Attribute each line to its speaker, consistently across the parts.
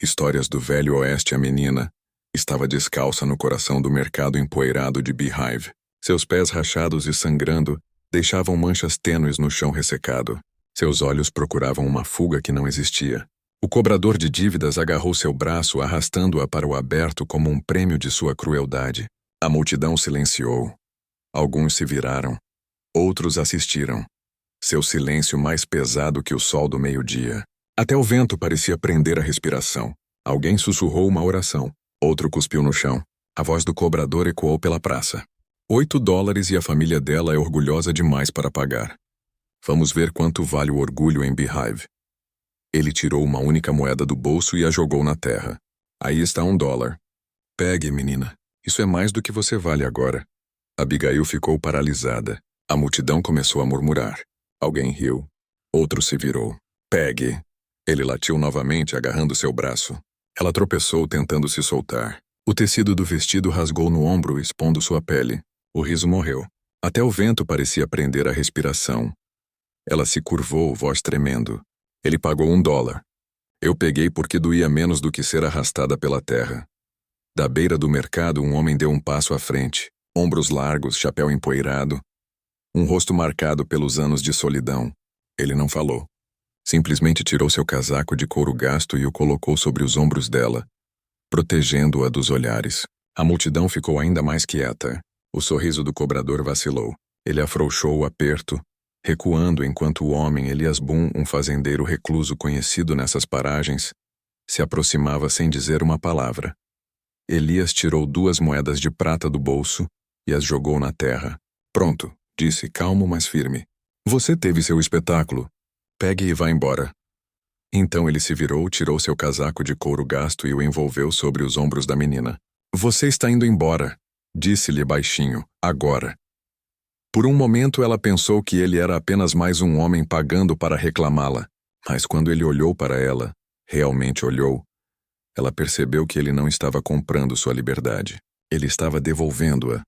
Speaker 1: Histórias do Velho Oeste. A menina estava descalça no coração do mercado empoeirado de Beehive. Seus pés rachados e sangrando deixavam manchas tênues no chão ressecado. Seus olhos procuravam uma fuga que não existia. O cobrador de dívidas agarrou seu braço, arrastando-a para o aberto como um prêmio de sua crueldade. A multidão silenciou. Alguns se viraram. Outros assistiram. Seu silêncio mais pesado que o sol do meio-dia. Até o vento parecia prender a respiração. Alguém sussurrou uma oração. Outro cuspiu no chão. A voz do cobrador ecoou pela praça. $8 e a família dela é orgulhosa demais para pagar. Vamos ver quanto vale o orgulho em Beehive. Ele tirou uma única moeda do bolso e a jogou na terra. Aí está $1. Pegue, menina. Isso é mais do que você vale agora. Abigail ficou paralisada. A multidão começou a murmurar. Alguém riu. Outro se virou. Pegue. Ele latiu novamente, agarrando seu braço. Ela tropeçou, tentando se soltar. O tecido do vestido rasgou no ombro, expondo sua pele. O riso morreu. Até o vento parecia prender a respiração. Ela se curvou, voz tremendo. Ele pagou $1. Eu peguei porque doía menos do que ser arrastada pela terra. Da beira do mercado, um homem deu um passo à frente. Ombros largos, chapéu empoeirado. Um rosto marcado pelos anos de solidão. Ele não falou. Simplesmente tirou seu casaco de couro gasto e o colocou sobre os ombros dela, protegendo-a dos olhares. A multidão ficou ainda mais quieta. O sorriso do cobrador vacilou. Ele afrouxou o aperto, recuando enquanto o homem, Elias Boone, um fazendeiro recluso conhecido nessas paragens, se aproximava sem dizer uma palavra. Elias tirou 2 moedas de prata do bolso e as jogou na terra. Pronto, disse, calmo, mas firme. Você teve seu espetáculo. Pegue e vá embora. Então ele se virou, tirou seu casaco de couro gasto e o envolveu sobre os ombros da menina. Você está indo embora, disse-lhe baixinho, agora. Por um momento ela pensou que ele era apenas mais um homem pagando para reclamá-la, mas quando ele olhou para ela, realmente olhou, ela percebeu que ele não estava comprando sua liberdade. Ele estava devolvendo-a.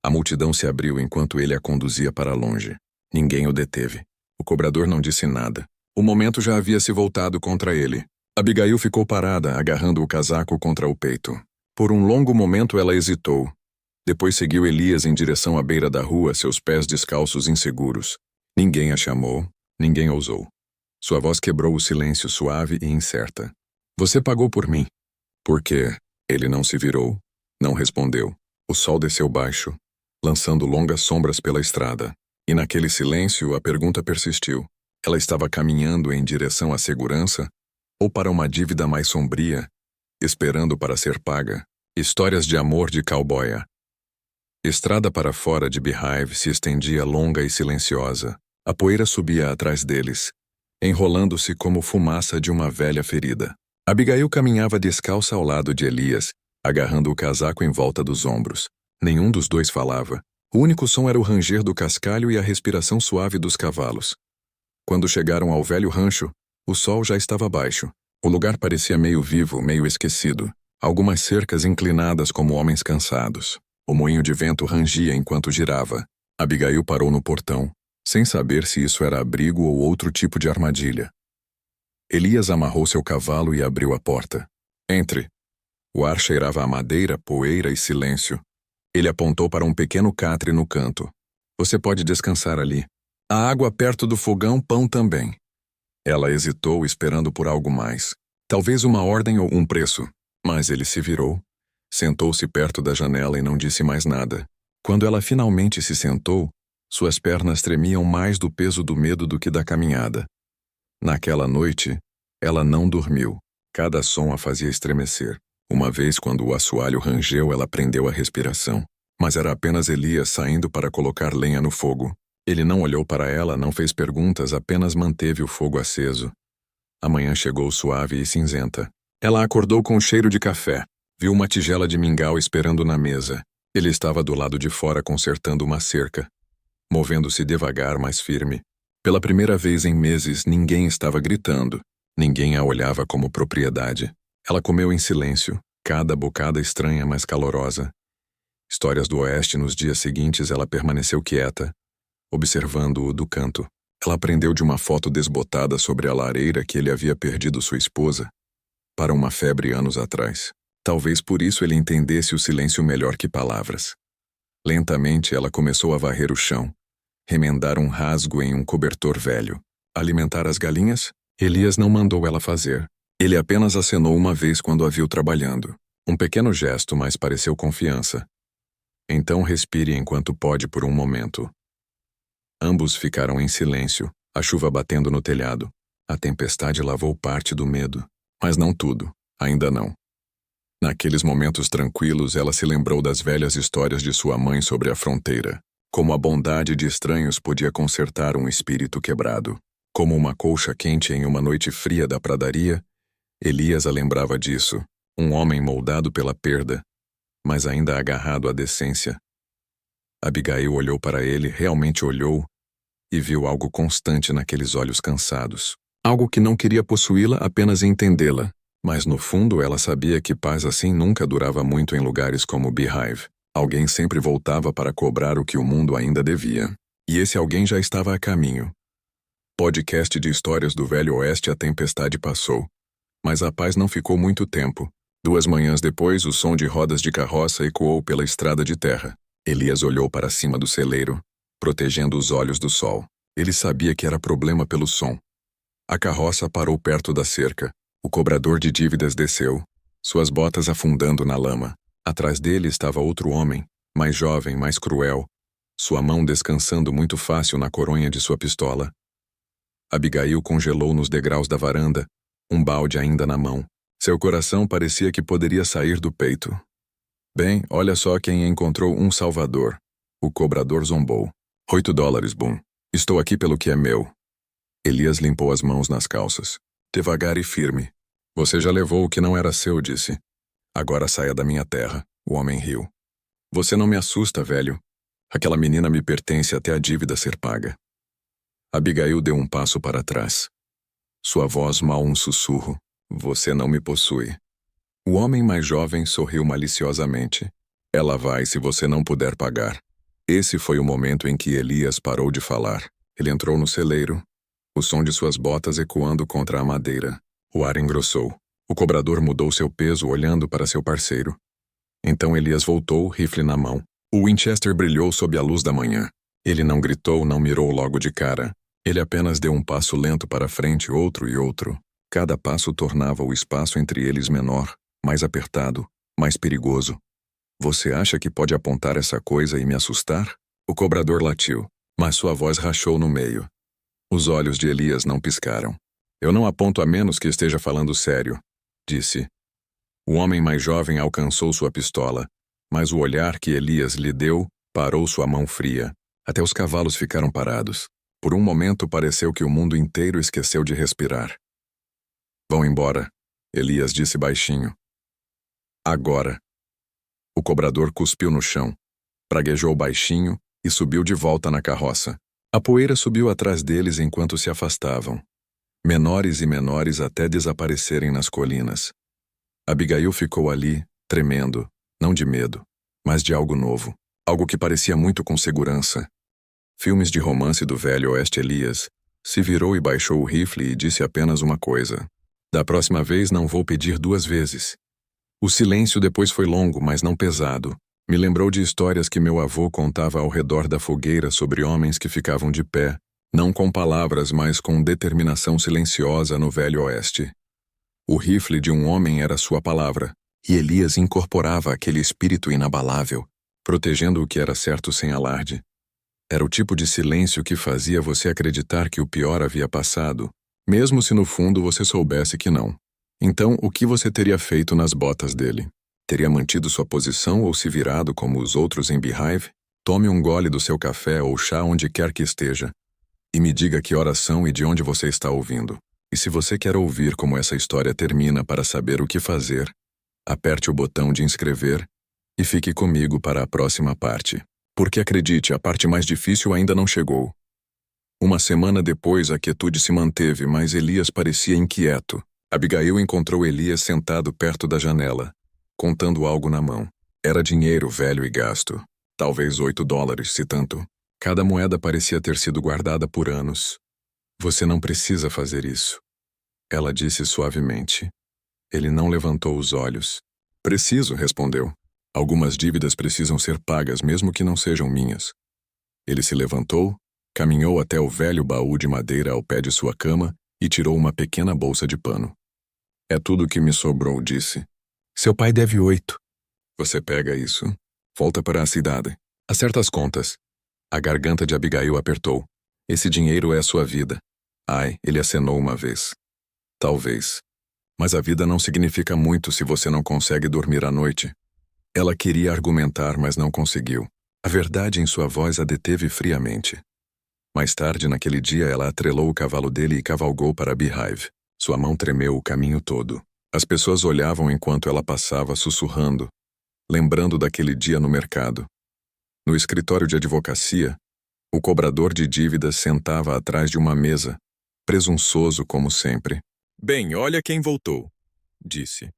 Speaker 1: A multidão se abriu enquanto ele a conduzia para longe. Ninguém o deteve. O cobrador não disse nada. O momento já havia se voltado contra ele. Abigail ficou parada, agarrando o casaco contra o peito. Por um longo momento ela hesitou. Depois seguiu Elias em direção à beira da rua, seus pés descalços inseguros. Ninguém a chamou, ninguém ousou. Sua voz quebrou o silêncio suave e incerta. Você pagou por mim. Por quê? Ele não se virou, não respondeu. O sol desceu baixo, lançando longas sombras pela estrada. E naquele silêncio, a pergunta persistiu. Ela estava caminhando em direção à segurança ou para uma dívida mais sombria, esperando para ser paga? Histórias de amor de cowboya. Estrada para fora de Beehive se estendia longa e silenciosa. A poeira subia atrás deles, enrolando-se como fumaça de uma velha ferida. Abigail caminhava descalça ao lado de Elias, agarrando o casaco em volta dos ombros. Nenhum dos dois falava. O único som era o ranger do cascalho e a respiração suave dos cavalos. Quando chegaram ao velho rancho, o sol já estava baixo. O lugar parecia meio vivo, meio esquecido. Algumas cercas inclinadas como homens cansados. O moinho de vento rangia enquanto girava. Abigail parou no portão, sem saber se isso era abrigo ou outro tipo de armadilha. Elias amarrou seu cavalo e abriu a porta. Entre. O ar cheirava a madeira, poeira e silêncio. Ele apontou para um pequeno catre no canto. Você pode descansar ali. A água perto do fogão, pão também. Ela hesitou, esperando por algo mais. Talvez uma ordem ou um preço. Mas ele se virou. Sentou-se perto da janela e não disse mais nada. Quando ela finalmente se sentou, suas pernas tremiam mais do peso do medo do que da caminhada. Naquela noite, ela não dormiu. Cada som a fazia estremecer. Uma vez, quando o assoalho rangeu, ela prendeu a respiração. Mas era apenas Elias saindo para colocar lenha no fogo. Ele não olhou para ela, não fez perguntas, apenas manteve o fogo aceso. A manhã chegou suave e cinzenta. Ela acordou com o cheiro de café. Viu uma tigela de mingau esperando na mesa. Ele estava do lado de fora consertando uma cerca, movendo-se devagar, mas firme. Pela primeira vez em meses, ninguém estava gritando. Ninguém a olhava como propriedade. Ela comeu em silêncio, cada bocada estranha, mas calorosa. Histórias do Oeste. Nos dias seguintes, ela permaneceu quieta, observando-o do canto. Ela aprendeu de uma foto desbotada sobre a lareira que ele havia perdido sua esposa. para uma febre anos atrás. Talvez por isso ele entendesse o silêncio melhor que palavras. Lentamente ela começou a varrer o chão, remendar um rasgo em um cobertor velho. Alimentar as galinhas? Elias não mandou ela fazer. Ele apenas acenou uma vez quando a viu trabalhando. Um pequeno gesto, mas pareceu confiança. Então respire enquanto pode por um momento. Ambos ficaram em silêncio, a chuva batendo no telhado. A tempestade lavou parte do medo, mas não tudo, ainda não. Naqueles momentos tranquilos, ela se lembrou das velhas histórias de sua mãe sobre a fronteira. Como a bondade de estranhos podia consertar um espírito quebrado. Como uma colcha quente em uma noite fria da pradaria, Elias a lembrava disso. Um homem moldado pela perda, mas ainda agarrado à decência. Abigail olhou para ele, realmente olhou, e viu algo constante naqueles olhos cansados. Algo que não queria possuí-la, apenas entendê-la. Mas no fundo ela sabia que paz assim nunca durava muito em lugares como Beehive. Alguém sempre voltava para cobrar o que o mundo ainda devia. E esse alguém já estava a caminho. Podcast de histórias do Velho Oeste. A tempestade passou. Mas a paz não ficou muito tempo. 2 manhãs depois, o som de rodas de carroça ecoou pela estrada de terra. Elias olhou para cima do celeiro, protegendo os olhos do sol. Ele sabia que era problema pelo som. A carroça parou perto da cerca. O cobrador de dívidas desceu, suas botas afundando na lama. Atrás dele estava outro homem, mais jovem, mais cruel, sua mão descansando muito fácil na coronha de sua pistola. Abigail congelou nos degraus da varanda, um balde ainda na mão. Seu coração parecia que poderia sair do peito. Bem, olha só quem encontrou um salvador. O cobrador zombou. $8, Boom. Estou aqui pelo que é meu. Elias limpou as mãos nas calças. Devagar e firme. Você já levou o que não era seu, disse. Agora saia da minha terra. O homem riu. Você não me assusta, velho. Aquela menina me pertence até a dívida ser paga. Abigail deu um passo para trás. Sua voz mal um sussurro. Você não me possui. O homem mais jovem sorriu maliciosamente. Ela vai se você não puder pagar. Esse foi o momento em que Elias parou de falar. Ele entrou no celeiro, o som de suas botas ecoando contra a madeira. O ar engrossou. O cobrador mudou seu peso olhando para seu parceiro. Então Elias voltou, rifle na mão. O Winchester brilhou sob a luz da manhã. Ele não gritou, não mirou logo de cara. Ele apenas deu um passo lento para frente, outro e outro. Cada passo tornava o espaço entre eles menor, mais apertado, mais perigoso. Você acha que pode apontar essa coisa e me assustar? O cobrador latiu, mas sua voz rachou no meio. Os olhos de Elias não piscaram. Eu não aponto a menos que esteja falando sério, disse. O homem mais jovem alcançou sua pistola, mas o olhar que Elias lhe deu parou sua mão fria. Até os cavalos ficaram parados. Por um momento pareceu que o mundo inteiro esqueceu de respirar. Vão embora, Elias disse baixinho. Agora. O cobrador cuspiu no chão, praguejou baixinho e subiu de volta na carroça. A poeira subiu atrás deles enquanto se afastavam, menores e menores até desaparecerem nas colinas. Abigail ficou ali, tremendo, não de medo, mas de algo novo, algo que parecia muito com segurança. Filmes de romance do Velho Oeste. Elias se virou e baixou o rifle e disse apenas uma coisa. Da próxima vez não vou pedir 2 vezes. O silêncio depois foi longo, mas não pesado. Me lembrou de histórias que meu avô contava ao redor da fogueira sobre homens que ficavam de pé, não com palavras, mas com determinação silenciosa no Velho Oeste. O rifle de um homem era sua palavra, e Elias incorporava aquele espírito inabalável, protegendo o que era certo sem alarde. Era o tipo de silêncio que fazia você acreditar que o pior havia passado, mesmo se no fundo você soubesse que não. Então, o que você teria feito nas botas dele? Teria mantido sua posição ou se virado como os outros em Beehive? Tome um gole do seu café ou chá onde quer que esteja, e me diga que horas são e de onde você está ouvindo. E se você quer ouvir como essa história termina para saber o que fazer, aperte o botão de inscrever e fique comigo para a próxima parte. Porque acredite, a parte mais difícil ainda não chegou. Uma semana depois, a quietude se manteve, mas Elias parecia inquieto. Abigail encontrou Elias sentado perto da janela, contando algo na mão. Era dinheiro velho e gasto. Talvez $8, se tanto. Cada moeda parecia ter sido guardada por anos. Você não precisa fazer isso, ela disse suavemente. Ele não levantou os olhos. Preciso, respondeu. Algumas dívidas precisam ser pagas mesmo que não sejam minhas. Ele se levantou, caminhou até o velho baú de madeira ao pé de sua cama e tirou uma pequena bolsa de pano. É tudo o que me sobrou, disse. Seu pai deve 8. Você pega isso. Volta para a cidade. Acerta as contas. A garganta de Abigail apertou. Esse dinheiro é a sua vida. Ai, ele acenou uma vez. Talvez. Mas a vida não significa muito se você não consegue dormir à noite. Ela queria argumentar, mas não conseguiu. A verdade em sua voz a deteve friamente. Mais tarde, naquele dia, ela atrelou o cavalo dele e cavalgou para Beehive. Sua mão tremeu o caminho todo. As pessoas olhavam enquanto ela passava, sussurrando, lembrando daquele dia no mercado. No escritório de advocacia, o cobrador de dívidas sentava atrás de uma mesa, presunçoso como sempre. Bem, olha quem voltou, disse.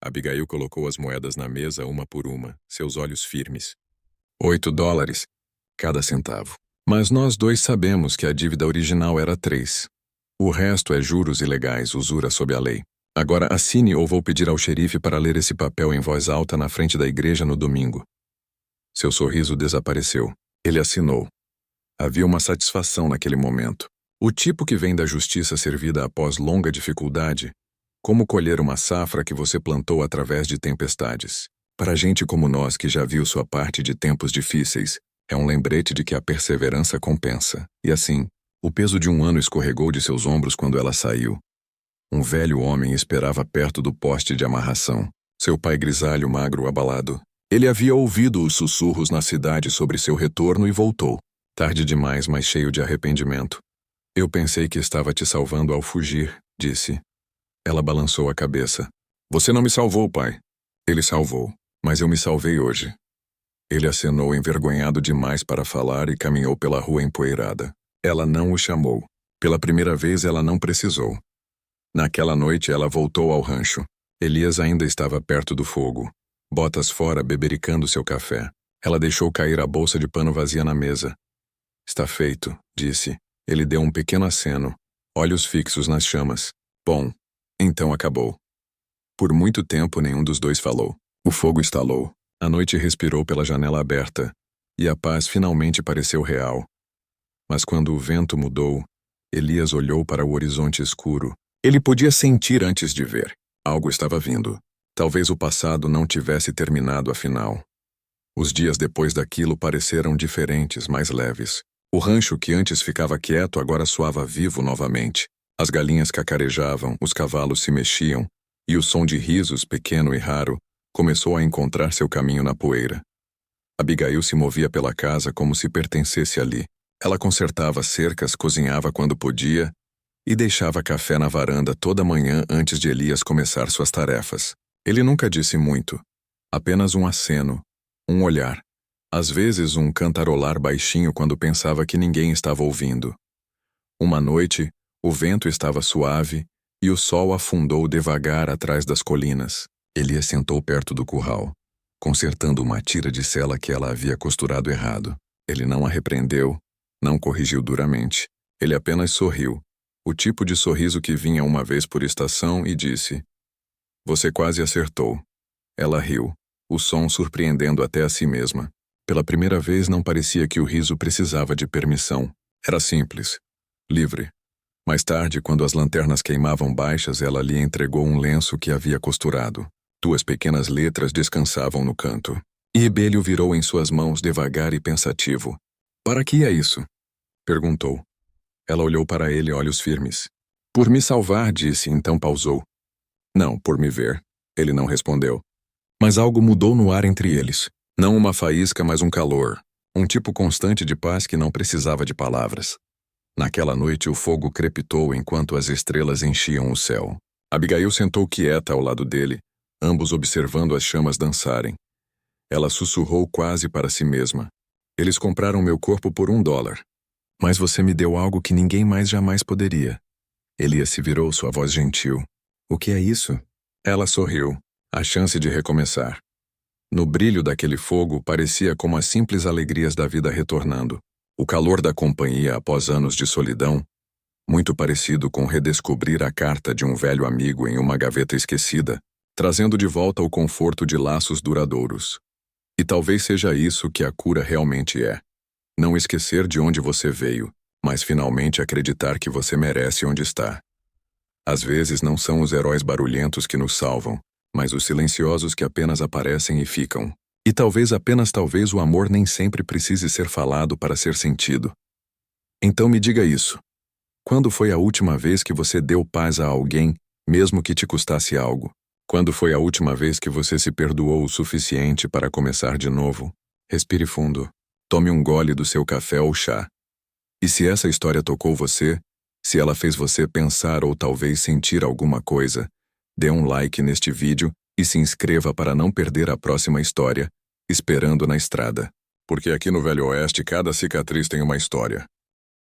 Speaker 1: Abigail colocou as moedas na mesa uma por uma, seus olhos firmes. $8, cada centavo. Mas nós dois sabemos que a dívida original era 3. O resto é juros ilegais, usura sob a lei. Agora assine ou vou pedir ao xerife para ler esse papel em voz alta na frente da igreja no domingo. Seu sorriso desapareceu. Ele assinou. Havia uma satisfação naquele momento. O tipo que vem da justiça servida após longa dificuldade, como colher uma safra que você plantou através de tempestades. Para gente como nós que já viu sua parte de tempos difíceis, é um lembrete de que a perseverança compensa. E assim, o peso de um ano escorregou de seus ombros quando ela saiu. Um velho homem esperava perto do poste de amarração. Seu pai grisalho, magro, abalado. Ele havia ouvido os sussurros na cidade sobre seu retorno e voltou. Tarde demais, mas cheio de arrependimento. Eu pensei que estava te salvando ao fugir, disse. Ela balançou a cabeça. Você não me salvou, pai. Ele salvou, mas eu me salvei hoje. Ele acenou envergonhado demais para falar e caminhou pela rua empoeirada. Ela não o chamou. Pela primeira vez ela não precisou. Naquela noite ela voltou ao rancho. Elias ainda estava perto do fogo, botas fora bebericando seu café. Ela deixou cair a bolsa de pano vazia na mesa. Está feito, disse. Ele deu um pequeno aceno, olhos fixos nas chamas. Bom, então acabou. Por muito tempo nenhum dos dois falou. O fogo estalou. A noite respirou pela janela aberta, e a paz finalmente pareceu real. Mas quando o vento mudou, Elias olhou para o horizonte escuro. Ele podia sentir antes de ver. Algo estava vindo. Talvez o passado não tivesse terminado afinal. Os dias depois daquilo pareceram diferentes, mais leves. O rancho que antes ficava quieto agora soava vivo novamente. As galinhas cacarejavam, os cavalos se mexiam, e o som de risos, pequeno e raro, começou a encontrar seu caminho na poeira. Abigail se movia pela casa como se pertencesse ali. Ela consertava cercas, cozinhava quando podia e deixava café na varanda toda manhã antes de Elias começar suas tarefas. Ele nunca disse muito, apenas um aceno, um olhar, às vezes um cantarolar baixinho quando pensava que ninguém estava ouvindo. Uma noite, o vento estava suave e o sol afundou devagar atrás das colinas. Elias sentou perto do curral, consertando uma tira de sela que ela havia costurado errado. Ele não a repreendeu, não corrigiu duramente. Ele apenas sorriu, o tipo de sorriso que vinha uma vez por estação, e disse: Você quase acertou. Ela riu, o som surpreendendo até a si mesma. Pela primeira vez não parecia que o riso precisava de permissão. Era simples, livre. Mais tarde, quando as lanternas queimavam baixas, ela lhe entregou um lenço que havia costurado. 2 pequenas letras descansavam no canto. E Rebelio virou em suas mãos devagar e pensativo. Para que é isso? Perguntou. Ela olhou para ele, olhos firmes. Por me salvar, disse, então pausou. Não, por me ver. Ele não respondeu. Mas algo mudou no ar entre eles. Não uma faísca, mas um calor. Um tipo constante de paz que não precisava de palavras. Naquela noite o fogo crepitou enquanto as estrelas enchiam o céu. Abigail sentou quieta ao lado dele, ambos observando as chamas dançarem. Ela sussurrou quase para si mesma. Eles compraram meu corpo por $1. Mas você me deu algo que ninguém mais jamais poderia. Elias se virou, sua voz gentil. O que é isso? Ela sorriu. A chance de recomeçar. No brilho daquele fogo parecia como as simples alegrias da vida retornando. O calor da companhia após anos de solidão. Muito parecido com redescobrir a carta de um velho amigo em uma gaveta esquecida, trazendo de volta o conforto de laços duradouros. E talvez seja isso que a cura realmente é. Não esquecer de onde você veio, mas finalmente acreditar que você merece onde está. Às vezes não são os heróis barulhentos que nos salvam, mas os silenciosos que apenas aparecem e ficam. E apenas talvez, o amor nem sempre precise ser falado para ser sentido. Então me diga isso. Quando foi a última vez que você deu paz a alguém, mesmo que te custasse algo? Quando foi a última vez que você se perdoou o suficiente para começar de novo? Respire fundo. Tome um gole do seu café ou chá. E se essa história tocou você, se ela fez você pensar ou talvez sentir alguma coisa, dê um like neste vídeo e se inscreva para não perder a próxima história, Esperando na Estrada. Porque aqui no Velho Oeste cada cicatriz tem uma história.